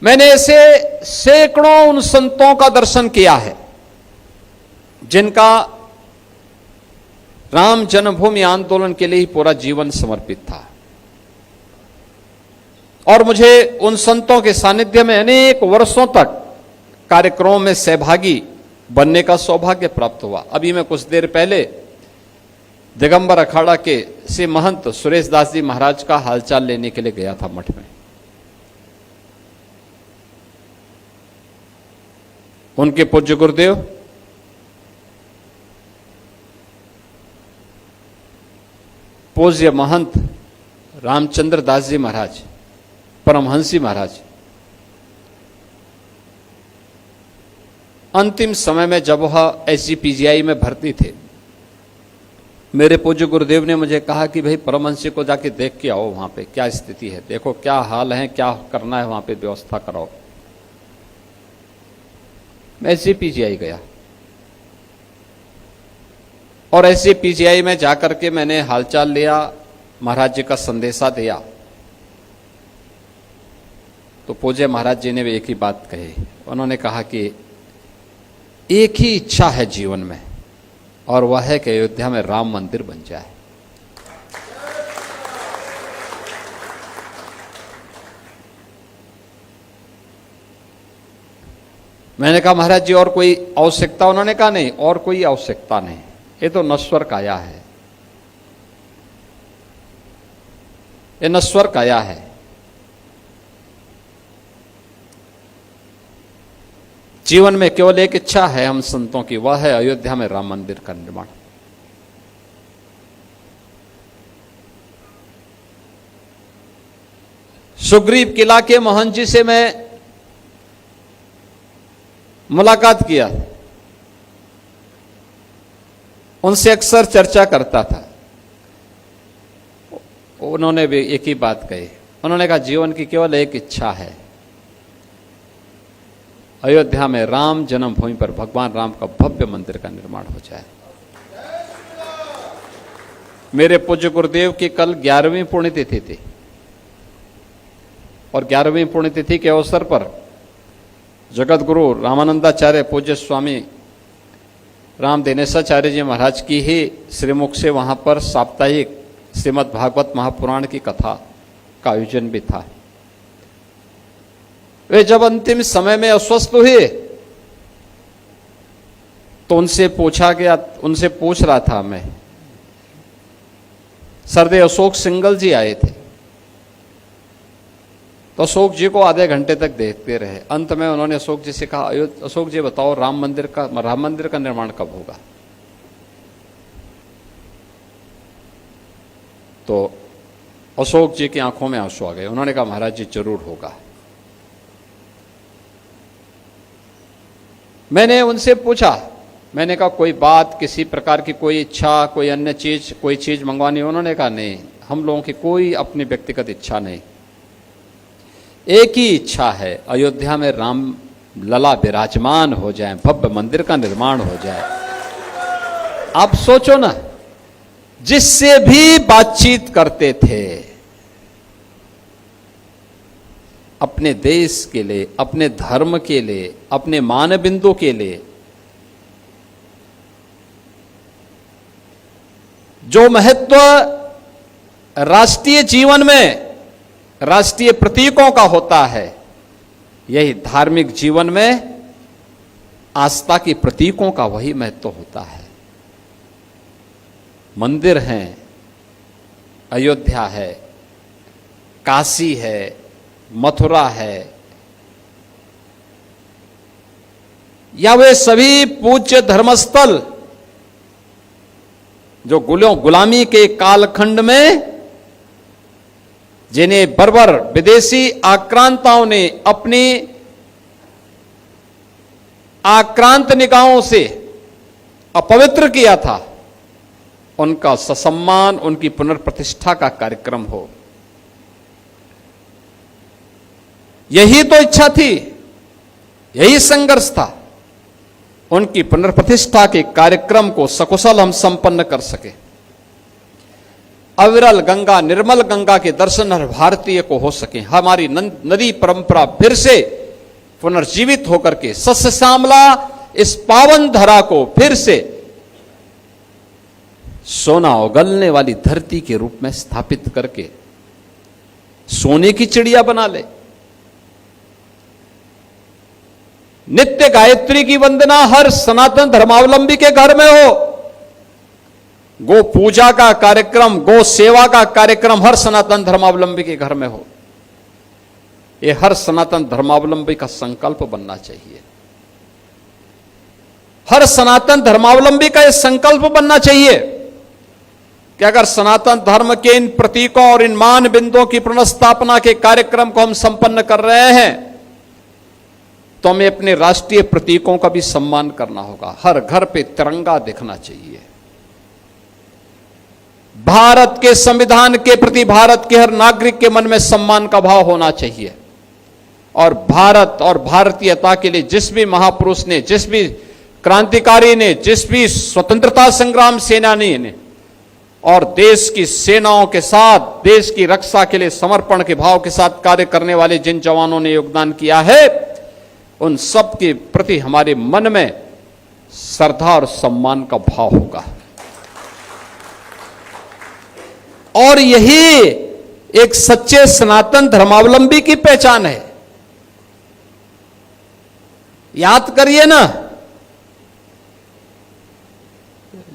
मैंने ऐसे सैकड़ों उन संतों का दर्शन किया है जिनका राम जन्मभूमि आंदोलन के लिए ही पूरा जीवन समर्पित था। और मुझे उन संतों के सानिध्य में अनेक वर्षों तक कार्यक्रमों में सहभागी बनने का सौभाग्य प्राप्त हुआ। अभी मैं कुछ देर पहले दिगंबर अखाड़ा के से महंत सुरेश दास जी महाराज का हालचाल लेने के लिए गया था मठ में। उनके पूज्य गुरुदेव पूज्य महंत रामचंद्र दास जी महाराज, परमहंसी महाराज, अंतिम समय में जब वह एसजीपीजीआई में भर्ती थे, मेरे पूज्य गुरुदेव ने मुझे कहा कि भाई परमहंसी को जाके देख के आओ, वहां पे क्या स्थिति है, देखो क्या हाल है, क्या करना है, वहां पे व्यवस्था कराओ। मैं एसजीपीजीआई गया और एसजीपीजीआई में जाकर के मैंने हालचाल लिया, महाराज जी का संदेशा दिया। तो पूज्य महाराज जी ने भी एक ही बात कही। उन्होंने कहा कि एक ही इच्छा है जीवन में, और वह है कि अयोध्या में राम मंदिर बन जाए। मैंने कहा महाराज जी और कोई आवश्यकता? उन्होंने कहा नहीं, और कोई आवश्यकता नहीं, ये तो नश्वर काया है, ये नश्वर काया है। जीवन में केवल एक इच्छा है हम संतों की, वह है अयोध्या में राम मंदिर का निर्माण। सुग्रीव किला के मोहन जी से मैं मुलाकात किया, उनसे अक्सर चर्चा करता था। उन्होंने भी एक ही बात कही। उन्होंने कहा जीवन की केवल एक इच्छा है, अयोध्या में राम जन्मभूमि पर भगवान राम का भव्य मंदिर का निर्माण हो जाए। मेरे पूज्य गुरुदेव की कल 11वीं पुण्यतिथि थी, और 11वीं पुण्यतिथि के अवसर पर जगत गुरु रामानंदाचार्य पूज्य स्वामी राम दिनेशाचार्य जी महाराज की ही श्रीमुख से वहां पर साप्ताहिक श्रीमद् भागवत महापुराण की कथा का आयोजन भी था। वे जब अंतिम समय में अस्वस्थ हुए तो उनसे पूछा गया, उनसे पूछ रहा था मैं, सरदेव अशोक सिंगल जी आए थे, तो अशोक जी को आधे घंटे तक देखते रहे। अंत में उन्होंने अशोक जी से कहा, अशोक जी बताओ राम मंदिर का निर्माण कब होगा? तो अशोक जी की आंखों में आंसू आ गए। उन्होंने कहा महाराज जी जरूर होगा। मैंने उनसे पूछा, मैंने कहा कोई बात, किसी प्रकार की कोई इच्छा, कोई अन्य चीज, कोई चीज मंगवानी? उन्होंने कहा नहीं, हम लोगों की कोई अपनी व्यक्तिगत इच्छा नहीं, एक ही इच्छा है, अयोध्या में राम लला विराजमान हो जाए, भव्य मंदिर का निर्माण हो जाए। आप सोचो ना, जिससे भी बातचीत करते थे अपने देश के लिए, अपने धर्म के लिए, अपने मानबिंदु के लिए, जो महत्व राष्ट्रीय जीवन में राष्ट्रीय प्रतीकों का होता है, यही धार्मिक जीवन में आस्था के प्रतीकों का वही महत्व होता है। मंदिर हैं, अयोध्या है, काशी है, मथुरा है, या वे सभी पूज्य धर्मस्थल जो गुलामी के कालखंड में जिन्हें बर्बर विदेशी आक्रांताओं ने अपनी आक्रांत निगाहों से अपवित्र किया था, उनका ससम्मान, उनकी पुनर्प्रतिष्ठा का कार्यक्रम हो। यही तो इच्छा थी, यही संघर्ष था, उनकी पुनर्प्रतिष्ठा के कार्यक्रम को सकुशल हम संपन्न कर सके। अविरल गंगा, निर्मल गंगा के दर्शन हर भारतीय को हो सके। हमारी नदी परंपरा फिर से पुनर्जीवित होकर के सस्य श्यामला इस पावन धरा को फिर से सोना उगलने वाली धरती के रूप में स्थापित करके सोने की चिड़िया बना ले। नित्य गायत्री की वंदना हर सनातन धर्मावलंबी के घर में हो। गो पूजा का कार्यक्रम, गो सेवा का कार्यक्रम हर सनातन धर्मावलंबी के घर में हो। यह हर सनातन धर्मावलंबी का संकल्प बनना चाहिए। हर सनातन धर्मावलंबी का यह संकल्प बनना चाहिए कि अगर सनातन धर्म के इन प्रतीकों और इन मान बिंदुओं की पुनर्स्थापना के कार्यक्रम को हम संपन्न कर रहे हैं तो हमें अपने राष्ट्रीय प्रतीकों का भी सम्मान करना होगा। हर घर पे तिरंगा दिखना चाहिए। भारत के संविधान के प्रति भारत के हर नागरिक के मन में सम्मान का भाव होना चाहिए। और भारत और भारतीयता के लिए जिस भी महापुरुष ने, जिस भी क्रांतिकारी ने, जिस भी स्वतंत्रता संग्राम सेनानी ने और देश की सेनाओं के साथ देश की रक्षा के लिए समर्पण के भाव के साथ कार्य करने वाले जिन जवानों ने योगदान किया है, उन सब के प्रति हमारे मन में श्रद्धा और सम्मान का भाव होगा। और यही एक सच्चे सनातन धर्मावलंबी की पहचान है। याद करिए ना,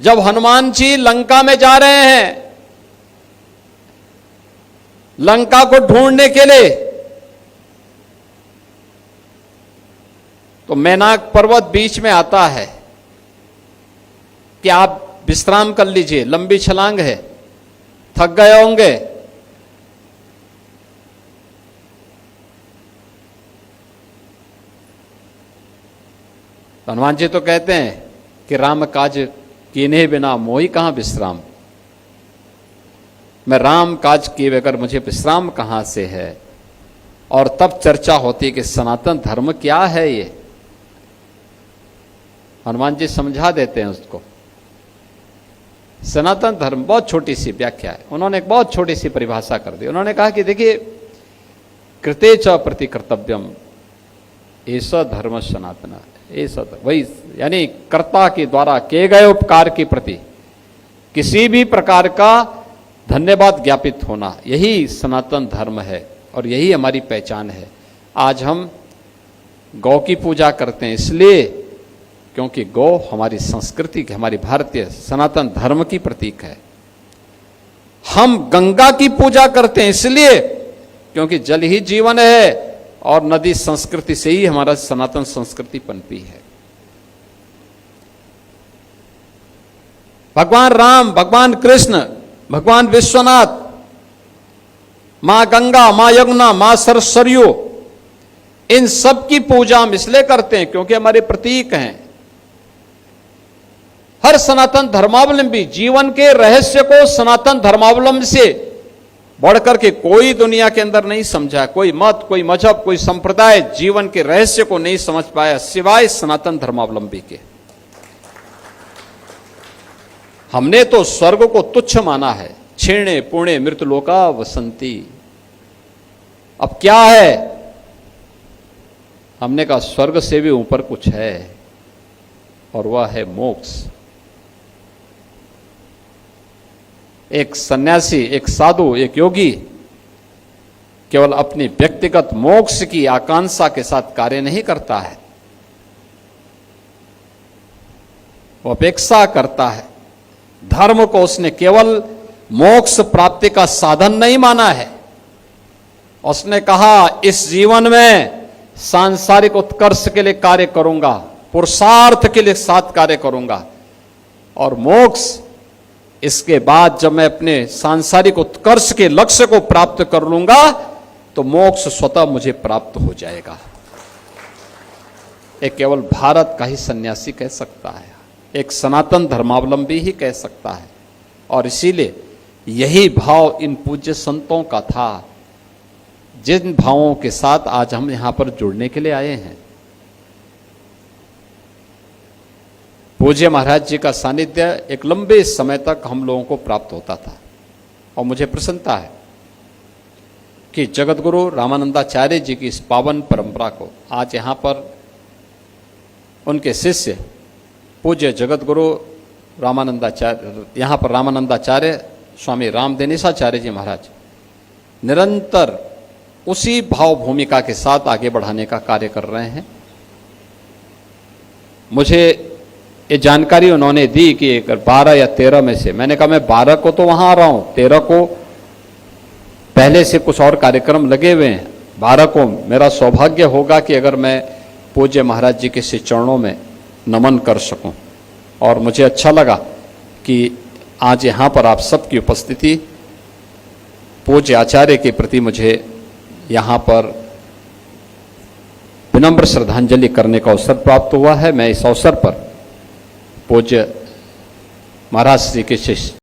जब हनुमान जी लंका में जा रहे हैं, लंका को ढूंढने के लिए, तो मैनाक पर्वत बीच में आता है कि आप विश्राम कर लीजिए, लंबी छलांग है, थक गए होंगे। हनुमान जी तो कहते हैं कि राम काज कीने बिना मोहि कहां विश्राम। मैं राम काज किए बगैर मुझे विश्राम कहां से है। और तब चर्चा होती है कि सनातन धर्म क्या है। ये हनुमान जी समझा देते हैं उसको। सनातन धर्म बहुत छोटी सी व्याख्या है, उन्होंने एक बहुत छोटी सी परिभाषा कर दी। उन्होंने कहा कि देखिए, कृते च प्रति कर्तव्यम ऐसा धर्म सनातन, ऐसा वही, यानी कर्ता के द्वारा किए गए उपकार के प्रति किसी भी प्रकार का धन्यवाद ज्ञापित होना, यही सनातन धर्म है और यही हमारी पहचान है। आज हम गौ की पूजा करते हैं इसलिए क्योंकि गौ हमारी संस्कृति, हमारी भारतीय सनातन धर्म की प्रतीक है। हम गंगा की पूजा करते हैं इसलिए क्योंकि जल ही जीवन है और नदी संस्कृति से ही हमारा सनातन संस्कृति पनपी है। भगवान राम, भगवान कृष्ण, भगवान विश्वनाथ, मां गंगा, मां यमुना, मां सरस्वती, इन सब की पूजा हम इसलिए करते हैं क्योंकि हमारे प्रतीक हैं। हर सनातन धर्मावलंबी जीवन के रहस्य को सनातन धर्मावलंबी से बढ़कर के कोई दुनिया के अंदर नहीं समझा। कोई मत, कोई मजहब, कोई संप्रदाय जीवन के रहस्य को नहीं समझ पाया सिवाय सनातन धर्मावलंबी के। हमने तो स्वर्ग को तुच्छ माना है। क्षीणे पुणे मृतलोका वसंती। अब क्या है? हमने कहा स्वर्ग से भी ऊपर कुछ है और वह है मोक्ष। एक सन्यासी, एक साधु, एक योगी केवल अपनी व्यक्तिगत मोक्ष की आकांक्षा के साथ कार्य नहीं करता है, वो अपेक्षा करता है। धर्म को उसने केवल मोक्ष प्राप्ति का साधन नहीं माना है। उसने कहा इस जीवन में सांसारिक उत्कर्ष के लिए कार्य करूंगा, पुरुषार्थ के लिए साथ कार्य करूंगा और मोक्ष इसके बाद जब मैं अपने सांसारिक उत्कर्ष के लक्ष्य को प्राप्त कर लूंगा तो मोक्ष स्वतः मुझे प्राप्त हो जाएगा। एक केवल भारत का ही सन्यासी कह सकता है, एक सनातन धर्मावलंबी ही कह सकता है। और इसीलिए यही भाव इन पूज्य संतों का था, जिन भावों के साथ आज हम यहां पर जुड़ने के लिए आए हैं। पूज्य महाराज जी का सानिध्य एक लंबे समय तक हम लोगों को प्राप्त होता था। और मुझे प्रसन्नता है कि जगत गुरु रामानंदाचार्य जी की इस पावन परंपरा को आज यहाँ पर उनके शिष्य पूज्य जगत गुरु रामानंदाचार्य, यहाँ पर रामानंदाचार्य स्वामी राम दिनेशाचार्य जी महाराज निरंतर उसी भाव भूमिका के साथ आगे बढ़ाने का कार्य कर रहे हैं। मुझे ये जानकारी उन्होंने दी कि अगर 12 या 13 में से, मैंने कहा मैं 12 को तो वहां आ रहा हूं, 13 को पहले से कुछ और कार्यक्रम लगे हुए हैं, 12 को मेरा सौभाग्य होगा कि अगर मैं पूज्य महाराज जी के श्री चरणों में नमन कर सकूं। और मुझे अच्छा लगा कि आज यहाँ पर आप सबकी उपस्थिति, पूज्य आचार्य के प्रति मुझे यहाँ पर विनम्र श्रद्धांजलि करने का अवसर प्राप्त हुआ है। मैं इस अवसर पर पूज्य महाराज श्री के शिष्य